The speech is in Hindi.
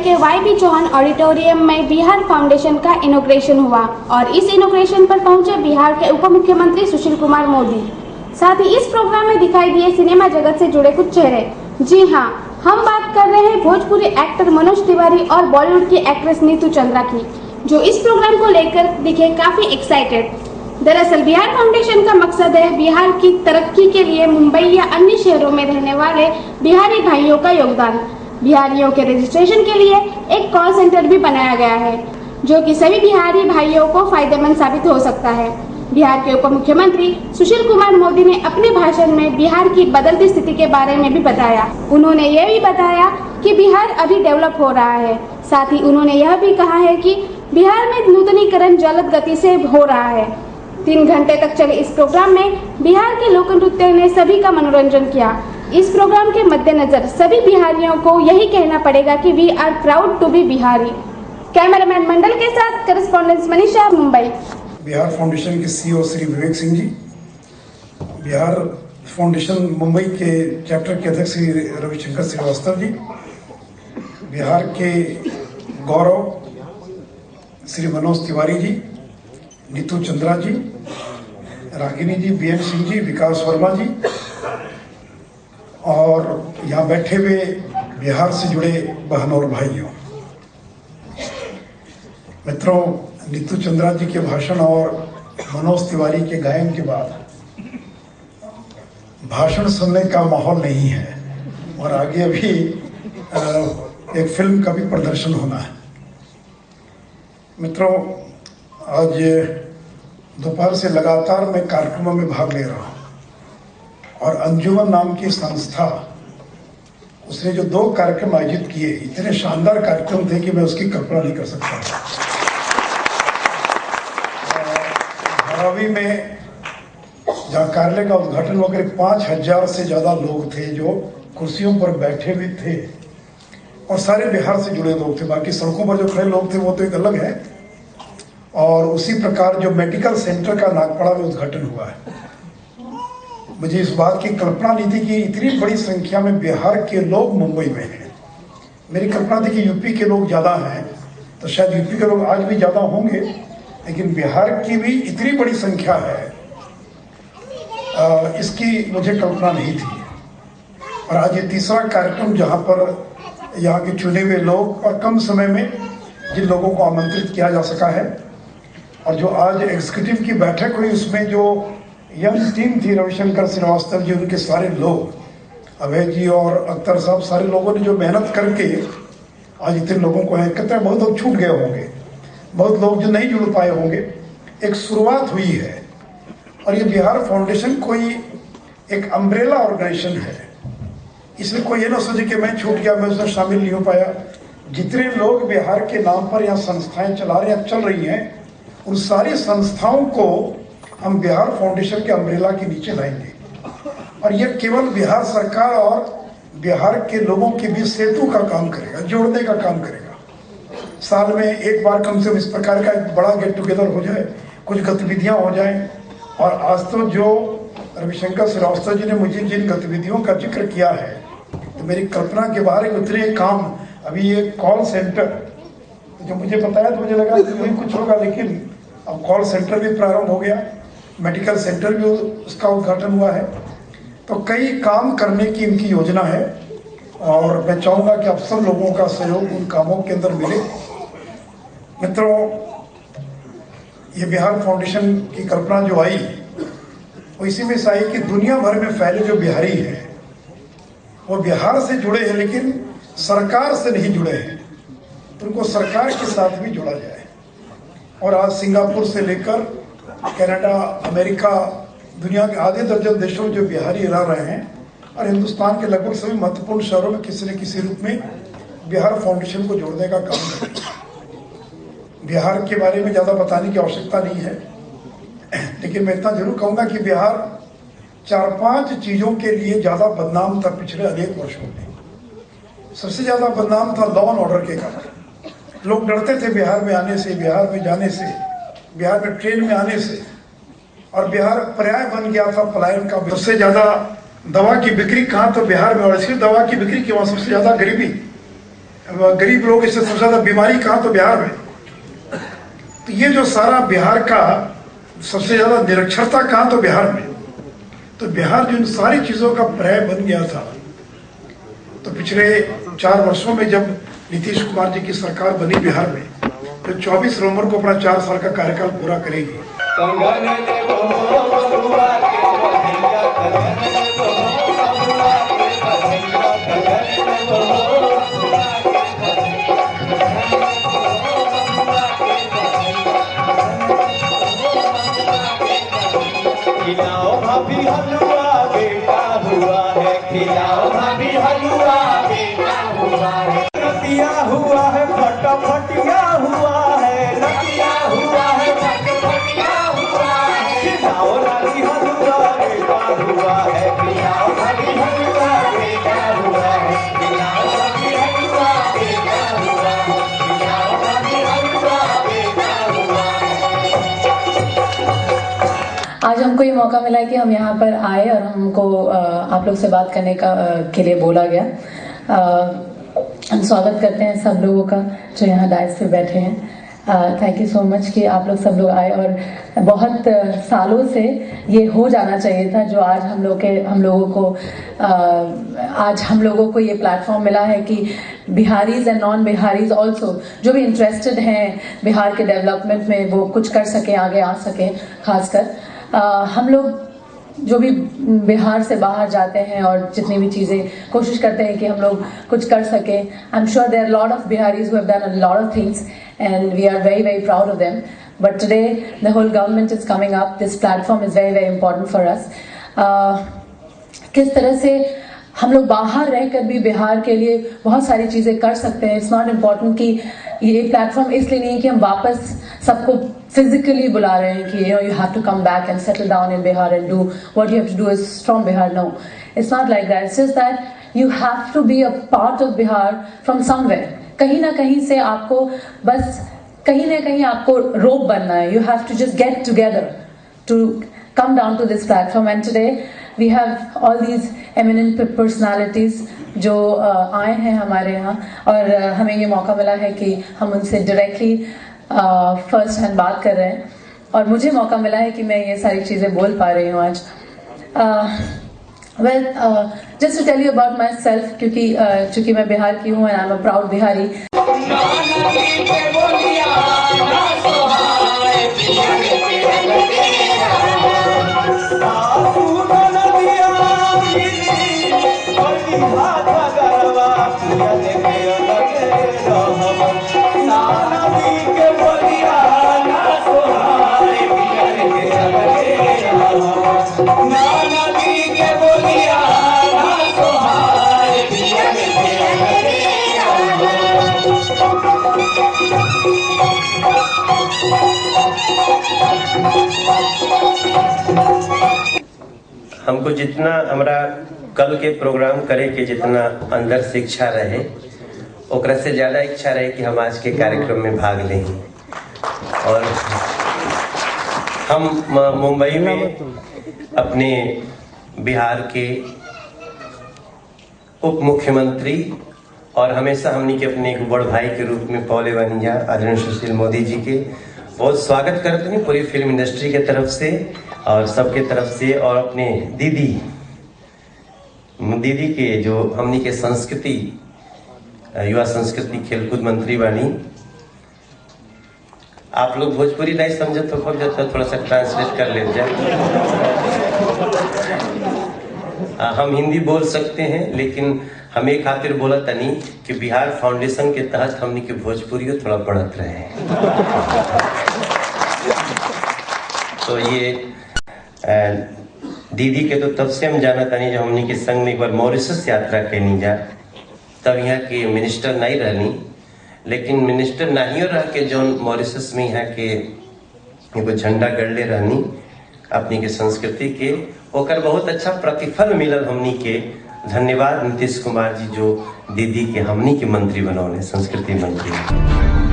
के वाई.बी. चौहान ऑडिटोरियम में बिहार फाउंडेशन का इनॉग्रेशन हुआ और इस इनॉग्रेशन पर पहुंचे बिहार के उप मुख्यमंत्री सुशील कुमार मोदी। साथ ही इस प्रोग्राम में दिखाई दिए सिनेमा जगत से जुड़े कुछ चेहरे। जी हाँ, हम बात कर रहे हैं भोजपुरी एक्टर मनोज तिवारी और बॉलीवुड की एक्ट्रेस नीतू चंद्रा की, जो इस प्रोग्राम को लेकर दिखे काफी एक्साइटेड। दरअसल बिहार फाउंडेशन का मकसद है बिहार की तरक्की के लिए मुंबई या अन्य शहरों में रहने वाले बिहारी भाइयों का योगदान। बिहारियों के रजिस्ट्रेशन के लिए एक कॉल सेंटर भी बनाया गया है, जो कि सभी बिहारी भाइयों को फायदेमंद साबित हो सकता है। बिहार के उप मुख्यमंत्री सुशील कुमार मोदी ने अपने भाषण में बिहार की बदलती स्थिति के बारे में भी बताया। उन्होंने यह भी बताया कि बिहार अभी डेवलप हो रहा है। साथ ही उन्होंने यह भी कहा है कि बिहार में नूतनीकरण जलद गति से हो रहा है। 3 घंटे तक चले इस प्रोग्राम में बिहार के लोक नृत्य ने सभी का मनोरंजन किया। इस प्रोग्राम के मद्देनजर सभी बिहारियों को यही कहना पड़ेगा कि we are proud to be Bihari. Cameraman Mandal के साथ करस्पॉन्डेंट मनीषा, मुंबई। बिहार फाउंडेशन के सीईओ श्री विवेक सिंह जी, बिहार फाउंडेशन मुंबई के चैप्टर के अध्यक्ष श्री रविशंकर श्रीवास्तव जी, बिहार के गौरव श्री मनोज तिवारी जी, नीतू चंद्रा जी, रागिनी जी, बीएन सिंह जी, विकास वर्मा जी और यहाँ बैठे हुए बिहार से जुड़े बहन और भाइयों। मित्रों, नीतू चंद्रा जी के भाषण और मनोज तिवारी के गायन के बाद भाषण सुनने का माहौल नहीं है और आगे अभी एक फिल्म का भी प्रदर्शन होना है। मित्रों, आज दोपहर से लगातार मैं कार्यक्रमों में भाग ले रहा हूँ और अंजुमन नाम की संस्था, उसने जो 2 कार्यक्रम आयोजित किए, इतने शानदार कार्यक्रम थे कि मैं उसकी कल्पना नहीं कर सकता। धारावी में जहाँ कार्यालय का उद्घाटन हुआ, करीब 5000 से ज्यादा लोग थे जो कुर्सियों पर बैठे हुए थे और सारे बिहार से जुड़े लोग थे। बाकी सड़कों पर जो खड़े लोग थे वो तो एक अलग है। और उसी प्रकार जो मेडिकल सेंटर का नागपाड़ा में उद्घाटन हुआ है, मुझे इस बात की कल्पना नहीं थी कि इतनी बड़ी संख्या में बिहार के लोग मुंबई में हैं। मेरी कल्पना थी कि यूपी के लोग ज़्यादा हैं, तो शायद यूपी के लोग आज भी ज़्यादा होंगे, लेकिन बिहार की भी इतनी बड़ी संख्या है, इसकी मुझे कल्पना नहीं थी। और आज ये तीसरा कार्यक्रम जहाँ पर यहाँ के चुने हुए लोग और कम समय में जिन लोगों को आमंत्रित किया जा सका है, और जो आज एग्जीक्यूटिव की बैठक हुई उसमें जो यंग टीम थी, रविशंकर श्रीवास्तव जी, उनके सारे लोग, अभय जी और अख्तर साहब, सारे लोगों ने जो मेहनत करके आज इतने लोगों को है, कहते हैं बहुत लोग छूट गए होंगे, बहुत लोग जो नहीं जुड़ पाए होंगे। एक शुरुआत हुई है और ये बिहार फाउंडेशन कोई एक अम्ब्रेला ऑर्गेनाइजेशन है। इसमें कोई ये ना सोचे कि मैं छूट गया, मैं उसमें शामिल नहीं हो पाया। जितने लोग बिहार के नाम पर यहाँ संस्थाएं चला रहे हैं, चल रही हैं, उन सारी संस्थाओं को हम बिहार फाउंडेशन के अम्ब्रेला के नीचे लाएंगे और ये केवल बिहार सरकार और बिहार के लोगों के बीच सेतु का काम करेगा, जोड़ने का काम करेगा। साल में एक बार कम से कम इस प्रकार का एक बड़ा गेट टुगेदर हो जाए, कुछ गतिविधियां हो जाएं। और आज तो जो रविशंकर श्रीवास्तव जी ने मुझे जिन गतिविधियों का जिक्र किया है, तो मेरी कल्पना के बाहर उतने काम। अभी ये कॉल सेंटर जो मुझे बताया तो मुझे लगा कि वही कुछ होगा, लेकिन अब कॉल सेंटर भी प्रारंभ हो गया, मेडिकल सेंटर भी उसका उद्घाटन हुआ है। तो कई काम करने की इनकी योजना है और मैं चाहूँगा कि आप सब लोगों का सहयोग उन कामों के अंदर मिले। मित्रों, ये बिहार फाउंडेशन की कल्पना जो आई वो इसी में से आई कि दुनिया भर में फैले जो बिहारी हैं वो बिहार से जुड़े हैं लेकिन सरकार से नहीं जुड़े हैं, तो उनको सरकार के साथ भी जोड़ा जाए। और आज सिंगापुर से लेकर कनाडा, अमेरिका, दुनिया के आधे दर्जन देशों में जो बिहारी रह रहे हैं और हिंदुस्तान के लगभग सभी महत्वपूर्ण शहरों में किसी न किसी रूप में बिहार फाउंडेशन को जोड़ने का काम करें। बिहार के बारे में ज़्यादा बताने की आवश्यकता नहीं है, लेकिन मैं इतना जरूर कहूँगा कि बिहार 4-5 चीज़ों के लिए ज़्यादा बदनाम था पिछले अनेक वर्षों में। सबसे ज़्यादा बदनाम था लॉ एंड ऑर्डर के कारण। लोग डरते थे बिहार में आने से, बिहार में जाने से, बिहार में ट्रेन में आने से, और बिहार पर्याय बन गया था पलायन का। सबसे ज़्यादा दवा की बिक्री कहाँ? तो बिहार में। और इसी दवा की बिक्री की वहाँ सबसे ज़्यादा गरीबी। गरीब लोग, इससे सबसे ज्यादा बीमारी कहाँ, तो बिहार में। तो ये जो सारा बिहार का सबसे ज्यादा निरक्षरता कहाँ, तो बिहार में। तो बिहार जो इन सारी चीजों का पर्याय बन गया था, तो पिछले 4 वर्षों में जब नीतीश कुमार जी की सरकार बनी बिहार में, तो 24 नवंबर को अपना 4 साल का कार्यकाल पूरा करेगी। खिलाओ भाभी हलवा बेटा हुआ है, खिलाओ भाभी हलवा बेटा हुआ है। नतिया हुआ है फटाफटिया हुआ है, नतिया हुआ है फटाफटिया हुआ है। खिलाओ रानी हलवा बेटा हुआ है, खिलाओ भाभी हलवा बेटा हुआ है, खिलाओ भाभी हलवा बेटा हुआ है, खिलाओ भाभी हलवा बेटा हुआ है। आज हमको ये मौका मिला है कि हम यहाँ पर आए और हमको आप लोग से बात करने के लिए बोला गया। हम स्वागत करते हैं सब लोगों का जो यहाँ डायस पे बैठे हैं। थैंक यू सो मच कि आप लोग सब लोग आए, और बहुत सालों से ये हो जाना चाहिए था जो आज हम लोगों को ये प्लेटफॉर्म मिला है कि Bihari's and non Bihari's also जो भी इंटरेस्टेड हैं बिहार के डेवलपमेंट में, वो कुछ कर सके, आगे आ सके। खासकर हम लोग जो भी बिहार से बाहर जाते हैं और जितनी भी चीज़ें कोशिश करते हैं कि हम लोग कुछ कर सके। I am sure there are lot of Biharis who have done a lot of things and we are very very proud of them. But today the whole government is coming up, this platform is very very important for us. किस तरह से हम लोग बाहर रहकर भी बिहार के लिए बहुत सारी चीज़ें कर सकते हैं। इट्स नॉट इम्पॉर्टेंट कि ये प्लेटफॉर्म इसलिए नहीं है कि हम वापस सबको फिजिकली बुला रहे हैं कि you have to come back and settle down in Bihar and do what you have to do is from Bihar. No, it's not like that. It's just that you have to be a part of Bihar from somewhere. कहीं ना कहीं से आपको बस कहीं ना कहीं आपको रोप बनना है। You have to just get together to come down to this platform, and today we have all these eminent personalities जो आए हैं हमारे यहाँ, और हमें ये मौका मिला है कि हम उनसे डायरेक्टली फर्स्ट हैंड बात कर रहे हैं, और मुझे मौका मिला है कि मैं ये सारी चीज़ें बोल पा रही हूँ आज। Well, just to tell you about myself, क्योंकि मैं बिहार की हूँ and I am a proud Bihari. हमको जितना हमारा कल के प्रोग्राम करे के जितना अंदर से इच्छा रहे, ओकरा से ज़्यादा इच्छा रहे कि हम आज के कार्यक्रम में भाग लें। और हम मुंबई में अपने बिहार के उप मुख्यमंत्री और हमेशा हमने के अपने एक बड़ भाई के रूप में पौले वानिया आदरणीय सुशील मोदी जी के बहुत स्वागत करते हैं पूरी फिल्म इंडस्ट्री के तरफ से और सबके तरफ से, और अपने दीदी के जो हमनी के संस्कृति युवा संस्कृति खेलकूद मंत्री बानी। आप लोग भोजपुरी नहीं समझे तो खोल जाता, थोड़ा सा ट्रांसलेट कर ले जाए। हम हिंदी बोल सकते हैं, लेकिन हमें खातिर बोला तनी कि बिहार फाउंडेशन के तहत हमनी के भोजपुरी थोड़ा बढ़त रहे। तो ये दीदी के तो तब से हम जाना तनी जब हमनी के संग में एक बार मॉरिशस यात्रा कैनी जा, तब यहाँ के मिनिस्टर नहीं रहनी, लेकिन मिनिस्टर नहीं रह के जो मॉरिशस में यहाँ के एगो झंडा गड़ले रहनी अपनी के संस्कृति के, ओकर बहुत अच्छा प्रतिफल मिलल हमनी के। धन्यवाद नीतीश कुमार जी जो दीदी के हमनी के मंत्री बनौले, संस्कृति मंत्री।